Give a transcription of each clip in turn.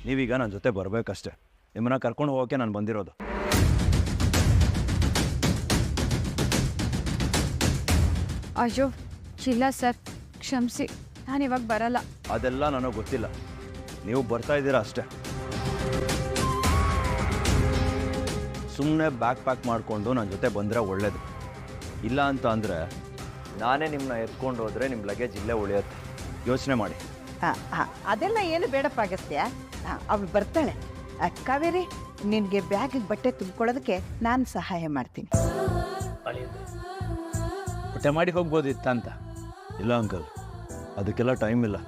ನೀವೀಗ ನನ್ನ ಜೊತೆ ಬರಬೇಕಷ್ಟೆ. ನಿಮ್ಮನ್ನ ಕರ್ಕೊಂಡು ಹೋಗೋಕ್ಕೆ ನಾನು ಬಂದಿರೋದು. ಅಯ್ಯೋ ಇಲ್ಲ ಸರ್, ಕ್ಷಮಿಸಿ, ನಾನಿವಾಗ ಬರಲ್ಲ. ಅದೆಲ್ಲ ನನಗೆ ಗೊತ್ತಿಲ್ಲ, ನೀವು ಬರ್ತಾ ಇದ್ದೀರಾ ಅಷ್ಟೆ. ಸುಮ್ಮನೆ ಬ್ಯಾಗ್ ಪ್ಯಾಕ್ ಮಾಡಿಕೊಂಡು ನನ್ನ ಜೊತೆ ಬಂದರೆ ಒಳ್ಳೇದು. ಇಲ್ಲ ಅಂತ ಅಂದರೆ ನಾನೇ ನಿಮ್ಮನ್ನ ಎತ್ಕೊಂಡು ಹೋದರೆ ನಿಮ್ಮ ಲಗೇಜ್ ಇಲ್ಲೇ ಉಳಿಯುತ್ತೆ. ಯೋಚನೆ ಮಾಡಿ. ಅದೆಲ್ಲ ಏನು ಬೇಡಪ್ಪ ಅಗಸ್ತ್ಯ, ಅವಳು ಬರ್ತಾಳೆ. ಕಾವೇರಿ, ನಿನಗೆ ಬ್ಯಾಗಿಗೆ ಬಟ್ಟೆ ತುಂಬ್ಕೊಳ್ಳೋದಕ್ಕೆ ನಾನು ಸಹಾಯ ಮಾಡ್ತೀನಿ. ಊಟ ಮಾಡಿ ಹೋಗ್ಬೋದಿತ್ತ ಅಂತ. ಇಲ್ಲ ಅಂಕಲ್, ಅದಕ್ಕೆಲ್ಲ ಟೈಮ್ ಇಲ್ಲ.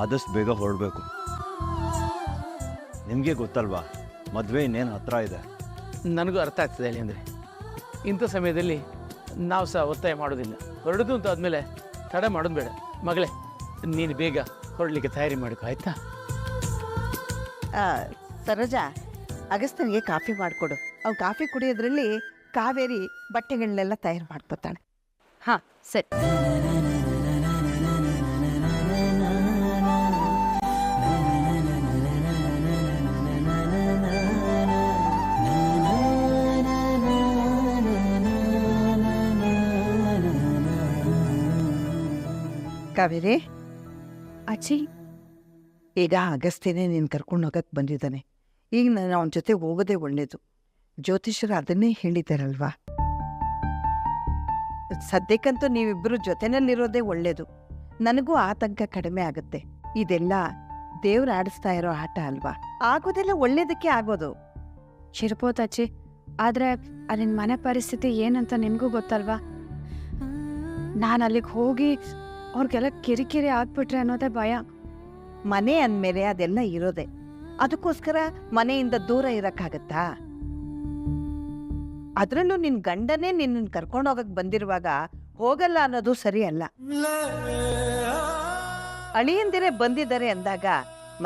ಆದಷ್ಟು ಬೇಗ ಹೊರಡಬೇಕು. ನಿಮಗೆ ಗೊತ್ತಲ್ವಾ, ಮದುವೆ ಇನ್ನೇನು ಹತ್ರ ಇದೆ. ನನಗೂ ಅರ್ಥ ಆಗ್ತದೆ ಹೇಳಿ. ಅಂದರೆ ಇಂಥ ಸಮಯದಲ್ಲಿ ನಾವು ಸಹ ಒತ್ತಾಯ ಮಾಡೋದಿಲ್ಲ. ಹೊರಡೋದು ಅಂತ ಆದಮೇಲೆ ತಡ ಮಾಡೋದು ಬೇಡ. ಮಗಳೇ, ನೀನು ಬೇಗ ಹೊರಡಲಿಕ್ಕೆ ತಯಾರಿ ಮಾಡಿಕೊ, ಆಯಿತಾ? ಸರೋಜಾ, ಅಗಸ್ತ್ಯನಿಗೆ ಕಾಫಿ ಮಾಡಿಕೊಡು. ಅವ್ನು ಕಾಫಿ ಕುಡಿಯೋದ್ರಲ್ಲಿ ಕಾವೇರಿ ಬಟ್ಟೆಗಳನ್ನೆಲ್ಲ ತಯಾರು ಮಾಡ್ಕೊತಾಳೆ. ಹಾಂ ಸರಿ. ಕಾವೇರಿ, ಅಜ್ಜಿ, ಈಗ ಅಗಸ್ತ್ಯನೇ ನೀನು ಕರ್ಕೊಂಡು ಹೋಗಕ್ಕೆ ಬಂದಿದ್ದಾನೆ. ಈಗ ನಾನು ಅವನ ಜೊತೆ ಹೋಗೋದೇ ಒಳ್ಳೇದು. ಜ್ಯೋತಿಷರು ಅದನ್ನೇ ಹೇಳಿದ್ದಾರಲ್ವಾ. ಸದ್ಯಕ್ಕಂತೂ ನೀವಿಬ್ಬರು ಜೊತೆನಲ್ಲಿರೋದೇ ಒಳ್ಳೇದು. ನನಗೂ ಆತಂಕ ಕಡಿಮೆ ಆಗುತ್ತೆ. ಇದೆಲ್ಲ ದೇವ್ರು ಆಡಿಸ್ತಾ ಇರೋ ಆಟ ಅಲ್ವಾ. ಆಗೋದೆಲ್ಲ ಒಳ್ಳೇದಕ್ಕೆ ಆಗೋದು. ಇರ್ಬೋದು ಅಜ್ಜಿ, ಆದರೆ ಅಲ್ಲಿನ ಮನೆ ಪರಿಸ್ಥಿತಿ ಏನಂತ ನಿಮಗೂ ಗೊತ್ತಲ್ವಾ. ನಾನು ಅಲ್ಲಿಗೆ ಹೋಗಿ ಅವ್ರಿಗೆಲ್ಲ ಕಿರಿಕಿರಿ ಆಗ್ಬಿಟ್ರೆ ಅನ್ನೋದೇ ಭಯ. ಮನೆ ಅಂದಮೇಲೆ ಅದೆಲ್ಲ ಇರೋದೆ. ಅದಕ್ಕೋಸ್ಕರ ಮನೆಯಿಂದ ದೂರ ಇರೋಕ್ಕಾಗತ್ತಾ? ಅದರಲ್ಲೂ ನಿನ್ನ ಗಂಡನೇ ನಿನ್ನನ್ನು ಕರ್ಕೊಂಡೋಗಕ್ಕೆ ಬಂದಿರುವಾಗ ಹೋಗಲ್ಲ ಅನ್ನೋದು ಸರಿ ಅಲ್ಲ. ಅಳಿಯಂದಿರೇ ಬಂದಿದ್ದಾರೆ ಅಂದಾಗ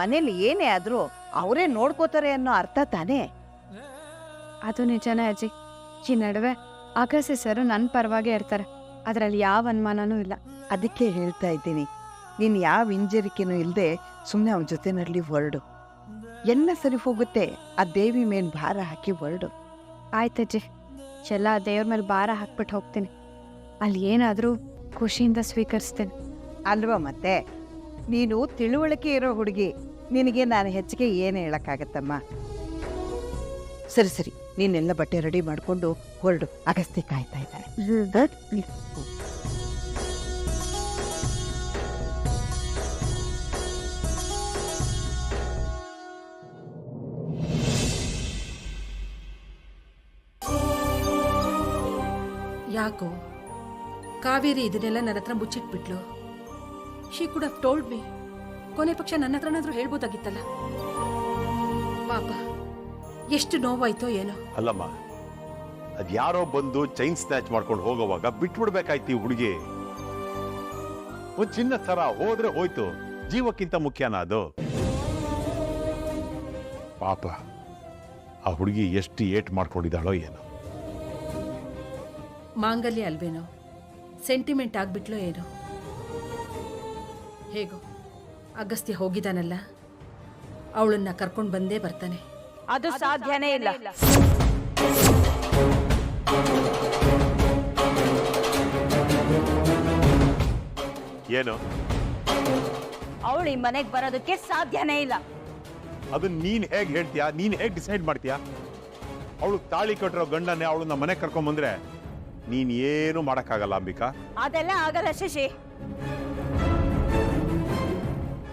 ಮನೇಲಿ ಏನೇ ಆದರೂ ಅವರೇ ನೋಡ್ಕೋತಾರೆ ಅನ್ನೋ ಅರ್ಥ ತಾನೇ. ಅದು ನಿಜನೇ ಅಜ್ಜಿ. ಈ ನಡುವೆ ಅಗಸ್ತ್ಯ ಸರ್ ನನ್ನ ಪರವಾಗೇ ಇರ್ತಾರೆ, ಅದರಲ್ಲಿ ಯಾವ ಅನುಮಾನನೂ ಇಲ್ಲ. ಅದಕ್ಕೆ ಹೇಳ್ತಾ ಇದ್ದೀನಿ, ನೀನು ಯಾವ ಹಿಂಜರಿಕೆನೂ ಇಲ್ಲದೆ ಸುಮ್ಮನೆ ಅವನ ಜೊತೆನಲ್ಲಿ ಹೊರಡು. ಎಲ್ಲ ಸರಿ ಹೋಗುತ್ತೆ. ಆ ದೇವಿ ಮೇಲೆ ಭಾರ ಹಾಕಿ ಹೊರಡು. ಆಯ್ತಜ್ಜಿ, ಎಲ್ಲ ದೇವ್ರ ಮೇಲೆ ಭಾರ ಹಾಕ್ಬಿಟ್ಟು ಹೋಗ್ತೀನಿ. ಅಲ್ಲಿ ಏನಾದರೂ ಖುಷಿಯಿಂದ ಸ್ವೀಕರಿಸ್ತೇನೆ. ಅಲ್ವಾ ಮತ್ತೆ? ನೀನು ತಿಳುವಳಿಕೆ ಇರೋ ಹುಡುಗಿ, ನಿನಗೆ ನಾನು ಹೆಚ್ಚಿಗೆ ಏನು ಹೇಳಕ್ಕಾಗತ್ತಮ್ಮ. ಸರಿ ಸರಿ, ನೀನೆಲ್ಲ ಬಟ್ಟೆ ರೆಡಿ ಮಾಡಿಕೊಂಡು ಹೊರಡು. ಅಗಸ್ತ್ಯ ಕಾಯ್ತಾ ಇದ್ದಾಳೆ. ಯಾಕೋ ಕಾವೇರಿ ಇದನ್ನೆಲ್ಲ ನನ್ನ ಹತ್ರ ಮುಚ್ಚಿಟ್ಬಿಟ್ಲು. She could have told me. ಕೊನೆ ಪಕ್ಷ ನನ್ನ ಹತ್ರನಾದ್ರೂ ಹೇಳ್ಬೋದಾಗಿತ್ತಲ್ಲ. ಪಾಪ ಎಷ್ಟು ನೋವಾಯ್ತೋ ಏನೋ. ಅಲ್ಲಮ್ಮ, ಅದ್ಯಾರೋ ಬಂದು ಚೈನ್ ಸ್ನ್ಯಾಚ್ ಮಾಡ್ಕೊಂಡು ಹೋಗೋವಾಗ ಬಿಟ್ಬಿಡ್ಬೇಕಾಯ್ತು ಈ ಹುಡುಗಿ. ಒಂದ್ ಚಿನ್ನ ಸರ ಹೋದ್ರೆ ಹೋಯ್ತು, ಜೀವಕ್ಕಿಂತ ಮುಖ್ಯನಾ ಅದು? ಪಾಪ ಆ ಹುಡುಗಿ ಎಷ್ಟು ಏಟ್ ಮಾಡ್ಕೊಂಡಿದ್ದಾಳೋ ಏನೋ. ಮಾಂಗಲ್ಯ ಅಲ್ವೇನೋ, ಸೆಂಟಿಮೆಂಟ್ ಆಗ್ಬಿಟ್ಲೋ ಏನೋ. ಹೇಗೋ ಅಗಸ್ತ್ಯ ಹೋಗಿದ್ದಾನಲ್ಲ, ಅವಳನ್ನ ಕರ್ಕೊಂಡು ಬಂದೇ ಬರ್ತಾನೆ. ಅದು ಸಾಧ್ಯನೇ ಇಲ್ಲ. ಏನು? ಅವಳು ಈ ಮನೆಗೆ ಬರೋದಕ್ಕೆ ಸಾಧ್ಯನೇ ಇಲ್ಲ. ಅದನ್ನ ನೀನ್ ಹೇಗ್ ಹೇಳ್ತೀಯಾ? ನೀನ್ ಹೇಗ್ ಡಿಸೈಡ್ ಮಾಡ್ತೀಯಾ? ಅವಳು ತಾಳಿ ಕಟ್ಟಿರೋ ಗಂಡನೇ ಅವಳನ್ನ ಮನೆ ಕರ್ಕೊಂಡ್ ಬಂದ್ರೆ ನೀನ್ ಏನು ಮಾಡಕ್ಕಾಗಲ್ಲ ಅಂಬಿಕಾ. ಅದೆಲ್ಲ ಆಗಲ್ಲ ಶಶಿ.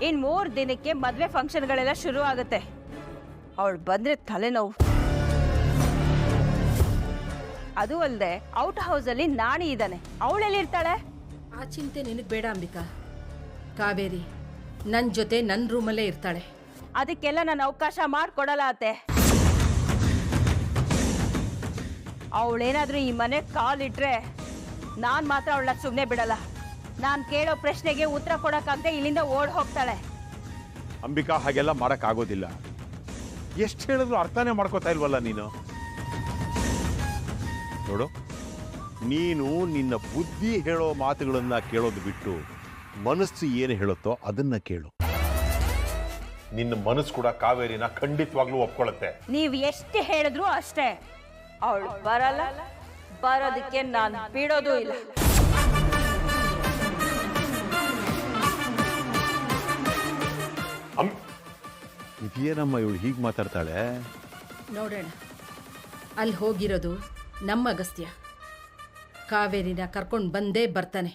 ಇನ್ 3 ದಿನಕ್ಕೆ ಮದ್ವೆ ಫಂಕ್ಷನ್ಗಳೆಲ್ಲ ಶುರು ಆಗುತ್ತೆ. ಅವಳು ಬಂದ್ರೆ ತಲೆನೋವು. ಅದು ಅಲ್ಲದೆ ಔಟ್ ಹೌಸ್ ಅಲ್ಲಿ ನಾಣಿ ಇದ್ದಾನೆ, ಅವಳೆಲ್ಲಿರ್ತಾಳೆ? ಆ ಚಿಂತೆ ನಿನಗೆ ಬೇಡ ಅಂಬಿಕಾ. ಕಾವೇರಿ ನನ್ನ ಜೊತೆ ನನ್ನ ರೂಮಲ್ಲೇ ಇರ್ತಾಳೆ. ಅದಕ್ಕೆಲ್ಲ ನಾನು ಅವಕಾಶ ಮಾಡ್ಕೊಡಲ್ಲ ಅತ್ತೆ. ಅವಳೇನಾದ್ರೂ ಈ ಮನೆ ಕಾಲಿಟ್ರೆ ನಾನು ಮಾತ್ರ ಅವಳನ್ನ ಸುಮ್ಮನೆ ಬಿಡಲ್ಲ. ನಾನು ಕೇಳೋ ಪ್ರಶ್ನೆಗೆ ಉತ್ತರ ಕೊಡೋಕ್ಕಾಗದೆ ಇಲ್ಲಿಂದ ಓಡ್ ಹೋಗ್ತಾಳೆ. ಅಂಬಿಕಾ, ಹಾಗೆಲ್ಲ ಮಾಡಕ್ ಆಗೋದಿಲ್ಲ. ಎಷ್ಟು ಹೇಳಿದ್ರು ಅರ್ಥನೇ ಮಾಡ್ಕೋತಾ ಇಲ್ವಲ್ಲ ನೀನು. ನೋಡು, ನೀನು ನಿನ್ನ ಬುದ್ಧಿ ಹೇಳೋ ಮಾತುಗಳನ್ನ ಕೇಳೋದು ಬಿಟ್ಟು ಮನಸ್ಸು ಏನು ಹೇಳುತ್ತೋ ಅದನ್ನ ಕೇಳು. ನಿನ್ನ ಮನಸ್ಸು ಕೂಡ ಕಾವೇರಿನ ಖಂಡಿತವಾಗ್ಲೂ ಒಪ್ಕೊಳ್ಳುತ್ತೆ. ನೀವ್ ಎಷ್ಟು ಹೇಳಿದ್ರು ಅಷ್ಟೇ, ಅವಳು ಬರಲ್ಲ, ಬರೋದಕ್ಕೆ ನಾನು ಬಿಡೋದು ಇಲ್ಲ. ಇದೇನಮ್ಮ ಇವಳು ಹೀಗೆ ಮಾತಾಡ್ತಾಳೆ? ನೋಡೋಣ, ಅಲ್ಲಿ ಹೋಗಿರೋದು ನಮ್ಮ ಅಗಸ್ತ್ಯ. ಕಾವೇರಿನ ಕರ್ಕೊಂಡು ಬಂದೇ ಬರ್ತಾನೆ.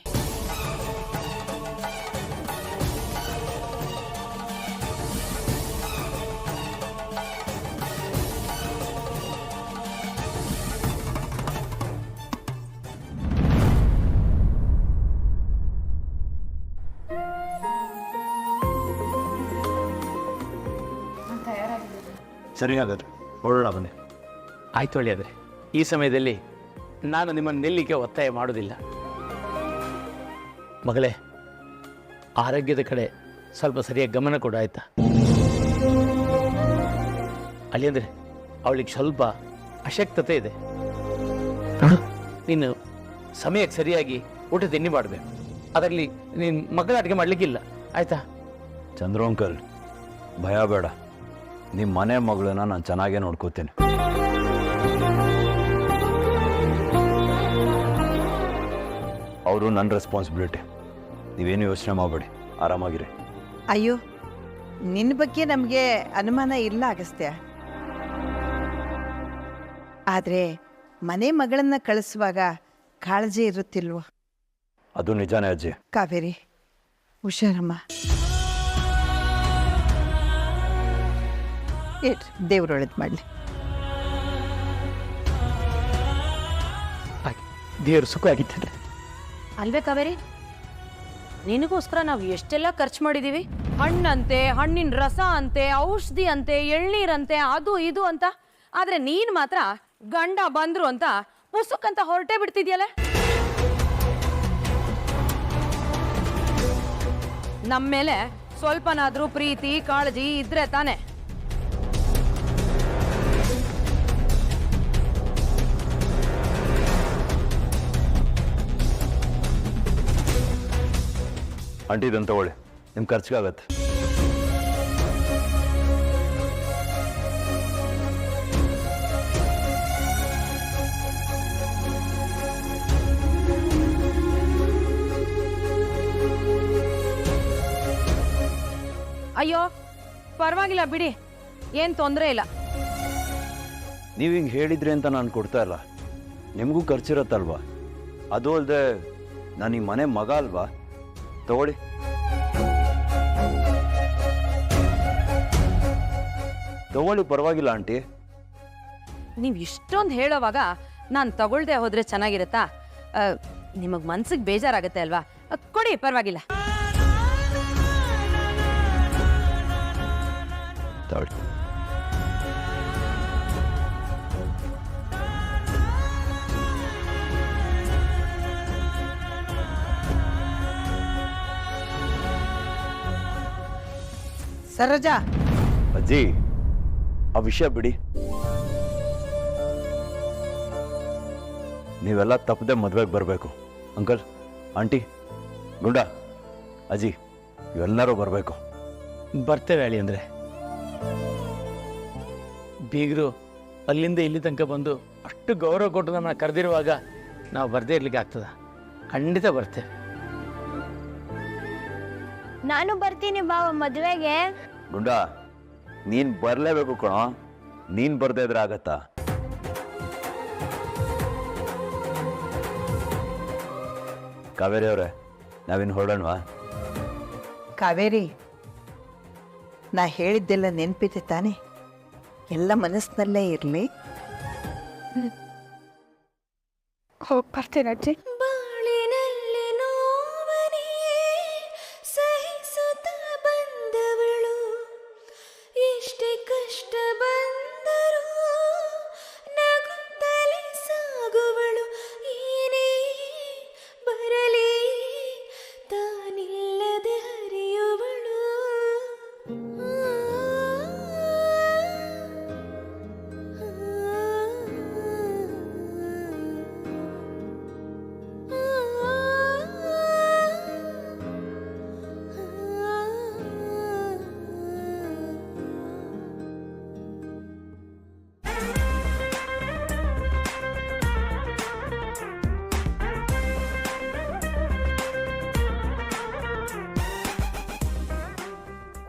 ಸರಿ ಹಾಗಾದ್ರೆ ಹೊರಡೋಣ ಬನ್ನಿ. ಆಯ್ತು ಒಳ್ಳೆಯದ್ರೆ, ಈ ಸಮಯದಲ್ಲಿ ನಾನು ನಿಮ್ಮನ್ನು ನಿಲ್ಲಿಕ್ಕೆ ಒತ್ತಾಯ ಮಾಡೋದಿಲ್ಲ. ಮಗಳೇ, ಆರೋಗ್ಯದ ಕಡೆ ಸ್ವಲ್ಪ ಸರಿಯಾಗಿ ಗಮನ ಕೊಡು, ಆಯ್ತಾ? ಅಲ್ಲಿ ಅಂದರೆ ಅವಳಿಗೆ ಸ್ವಲ್ಪ ಅಶಕ್ತತೆ ಇದೆ. ನೋಡು, ನೀನು ಸಮಯಕ್ಕೆ ಸರಿಯಾಗಿ ಊಟ ತಿಂಡಿ ಮಾಡಬೇಕು. ಅದರಲ್ಲಿ ನೀನು ಮಗಳ ಅಡುಗೆ ಮಾಡಲಿಕ್ಕಿಲ್ಲ, ಆಯ್ತಾ? ಚಂದ್ರು ಅಂಕಲ್, ಭಯ ಬೇಡ. ನಿಮ್ಮ ಮನೆ ಮಗಳನ್ನ ನಾನು ಚೆನ್ನಾಗೇ ನೋಡ್ಕೋತೀನಿ. ಅವರು ನನ್ನ ರೆಸ್ಪಾನ್ಸಿಬಿಲಿಟಿ. ನೀವೇನು ಯೋಚನೆ ಮಾಡಬೇಡಿ, ಆರಾಮಾಗಿರಿ. ಅಯ್ಯೋ, ನಿನ್ನ ಬಗ್ಗೆ ನಮಗೆ ಅನುಮಾನ ಇಲ್ಲ ಅಗಸ್ತ್ಯ. ಆದರೆ ಮನೆ ಮಗಳನ್ನ ಕಳಿಸುವಾಗ ಕಾಳಜಿ ಇರುತ್ತಿಲ್ವ? ಅದು ನಿಜಾನೇ ಅಜ್ಜಿ. ಕಾವೇರಿ, ಹುಷಾರಮ್ಮ. ದೇವ್ರು ಒಳ್ಳೇದು ಮಾಡಲಿ. ದೇವರು ಸುಖ ಆಗಿದ್ದಾರೆ. ಅಲ್ವೇ ಕಾವೇರಿ, ನಿನಗೋಸ್ಕರ ನಾವು ಎಷ್ಟೆಲ್ಲ ಖರ್ಚು ಮಾಡಿದೀವಿ. ಹಣ್ಣಂತೆ, ಹಣ್ಣಿನ ರಸ ಅಂತೆ, ಔಷಧಿ ಅಂತೆ, ಎಳ್ನೀರಂತೆ, ಅದು ಇದು ಅಂತ. ಆದ್ರೆ ನೀನ್ ಮಾತ್ರ ಗಂಡ ಬಂದ್ರು ಅಂತ ಪುಸ್ತಕಂತ ಹೊರಟೇ ಬಿಡ್ತಿದ್ಯಲ್ಲ. ನಮ್ಮೇಲೆ ಸ್ವಲ್ಪನಾದ್ರೂ ಪ್ರೀತಿ ಕಾಳಜಿ ಇದ್ರೆ ತಾನೆ. ಆಂಟಿ ಇದನ್ನು ತಗೊಳ್ಳಿ, ನಿಮ್ಮ ಖರ್ಚಿಗಾಗತ್ತೆ. ಅಯ್ಯೋ ಪರವಾಗಿಲ್ಲ ಬಿಡಿ, ಏನ್ ತೊಂದರೆ ಇಲ್ಲ. ನೀವು ಹಿಂಗೆ ಹೇಳಿದ್ರಿ ಅಂತ ನಾನು ಕೊಡ್ತಾ ಇಲ್ಲ, ನಿಮಗೂ ಖರ್ಚಿರತ್ತಲ್ವಾ? ಅದು ಅಲ್ಲದೆ ನಾನು ಈ ಮನೆ ಮಗ ಅಲ್ವಾ? ತಗೊಳ್ಳಿ. ತಗೊಳ್ಳಿ, ಪರವಾಗಿಲ್ಲ ಆಂಟಿ. ನೀವು ಇಷ್ಟೊಂದು ಹೇಳೋವಾಗ ನಾನು ತಗೊಳ್ದೆ ಹೋದ್ರೆ ಚೆನ್ನಾಗಿರುತ್ತಾ? ನಿಮಗೆ ಮನ್ಸಿಗೆ ಬೇಜಾರಾಗುತ್ತೆ ಅಲ್ವಾ? ಕೊಡಿ, ಪರವಾಗಿಲ್ಲ. ತಗೊಳ್ಳಿ. ಸರೋಜಾ, ಅಜ್ಜಿ, ಆ ವಿಷಯ ಬಿಡಿ. ನೀವೆಲ್ಲ ತಪ್ಪದೆ ಮದುವೆಗೆ ಬರಬೇಕು. ಅಂಕಲ್, ಆಂಟಿ, ಗುಂಡ, ಅಜ್ಜಿ, ಇವೆಲ್ಲರೂ ಬರಬೇಕು. ಬರ್ತೇವೆ ಹೇಳಿ. ಅಂದರೆ ಬೀಗರು ಅಲ್ಲಿಂದ ಇಲ್ಲಿ ತನಕ ಬಂದು ಅಷ್ಟು ಗೌರವ ಕೊಟ್ಟು ನಮ್ಮನ್ನು ಕರೆದಿರುವಾಗ ನಾವು ಬರದೇ ಇರ್ಲಿಕ್ಕೆ ಆಗ್ತದ? ಖಂಡಿತ ಬರ್ತೇವೆ. ನಾನು ಬರ್ತೀನಿ ಬಾವ ಮದುವೆಗೆ. ಗುಂಡ, ನೀನ್ ಬರಲೇಬೇಕು ಕಣೋ. ನೀನ್ ಬರ್ದೇ ಇದ್ರೆ ಆಗತ್ತಾ? ಕಾವೇರಿ ಅವರೇ, ನಾವಿನ್ ಹೊರಡೋಣವಾ? ಕಾವೇರಿ, ನಾ ಹೇಳಿದ್ದೆಲ್ಲ ನೆನಪಿದೆ ತಾನೆ? ಎಲ್ಲ ಮನಸ್ಸಿನಲ್ಲೇ ಇರಲಿ. ಹೋಗಿ ಬರ್ತೇನೆ ಅಜ್ಜಿ. ಬಾಳಿನಲ್ಲಿ ನೋವನೇ ಸಹಿಸುತ್ತ ಬಂದವಳು, ಎಷ್ಟೇ ಕಷ್ಟ ಬಂದರೂ ನಗುತ್ತಲೇ ಸಾಗುವಳು. ಏನೇ ಬರಲಿ ತಾನಿಲ್ಲದೆ ಹರಿಯುವಳು.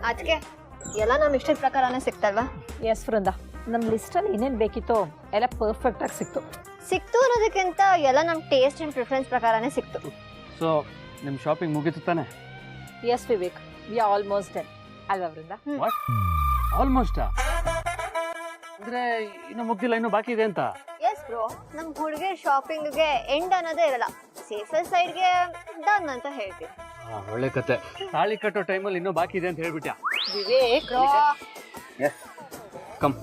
ಅದಕ್ಕೆ ಎಲ್ಲ ನಮ್ಮ ಇಷ್ಟದ ಪ್ರಕಾರನೇ ಸಿಕ್ತಲ್ವಾ? ಎಸ್ ವೃಂದ, ನಮ್ಮ ಲಿಸ್ಟಲ್ಲಿ ಏನೇನು ಬೇಕಿತ್ತೋ ಎಲ್ಲ ಪರ್ಫೆಕ್ಟಾಗಿ ಸಿಕ್ತು. ಸಿಕ್ತು ಅನ್ನೋದಕ್ಕಿಂತ ಎಲ್ಲ ನಮ್ಮ ಟೇಸ್ಟ್ ಆ್ಯಂಡ್ ಪ್ರಿಫರೆನ್ಸ್ ಪ್ರಕಾರನೇ ಸಿಕ್ತು. ಸೊ ನಿಮ್ಮ ಶಾಪಿಂಗ್ ಮುಗೀತು ತಾನೆ? Yes Vivek, we are almost done ಅಲ್ವಾ ವೃಂದ? What almost? ಅಂದ್ರೆ ಇನ್ನು ಮುಗ್ದಿಲ್ಲ, ಇನ್ನು ಬಾಕಿ ಇದೆ ಅಂತ? ಎಸ್ ಬ್ರೋ, ನಮ್ಮ ಹುಡುಗಿರ ಶಾಪಿಂಗ್ಗೆ ಎಂಡ್ ಅನ್ನೋದೇ ಇರಲ್ಲ. ಸೇಫರ್ ಸೈಡ್ಗೆ ಡನ್ ಅಂತ ಹೇಳ್ತೀವಿ. ಒಳ್ಳೆ ಕತೆ. ತಾಳಿ ಕಟ್ಟೋ ಟೈಮಲ್ಲಿ ಇನ್ನೂ ಬಾಕಿ ಇದೆ ಅಂತ ಹೇಳ್ಬಿಟ್ಯಾ? Vivek bro come.